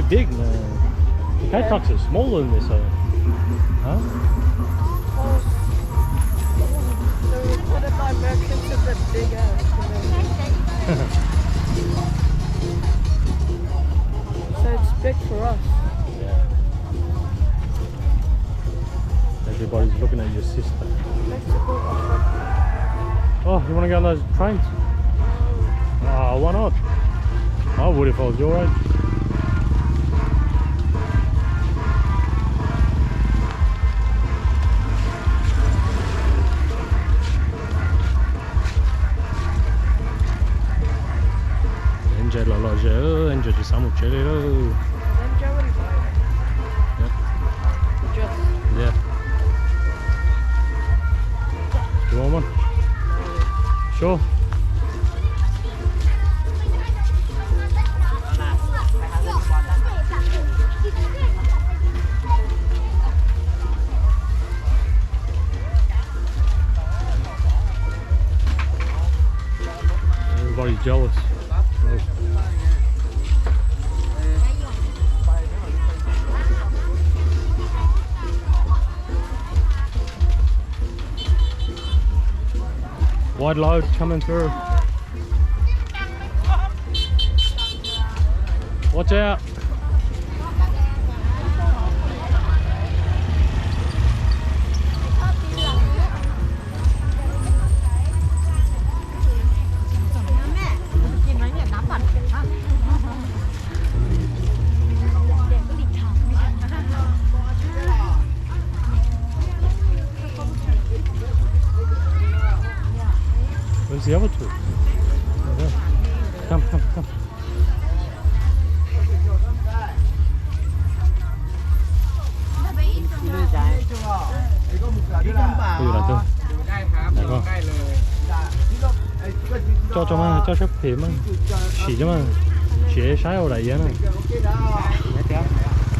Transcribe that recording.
big, man. The cat talks is smaller than this, huh? Oh, the reported by Americans are a bit bigger. So it's big for us. Yeah. Everybody's looking at your sister. Mexico offered. Oh, you want to go on those trains? Oh, why not? I would if I was your age. Anh chơi là dễ, anh chơi chỉ sống một chơi đi đâu. Then Joe and Yep. just Yeah. You want one? Sure. Everybody's jealous. Oh. Wide load coming through. Watch out. Where's the other two? Oh, there. Come, come, come. Ui là tôi. Này con. Cho mà, cho sắp thêm mà. Chỉ cho mà. Chỉ sai ở đây vậy nè.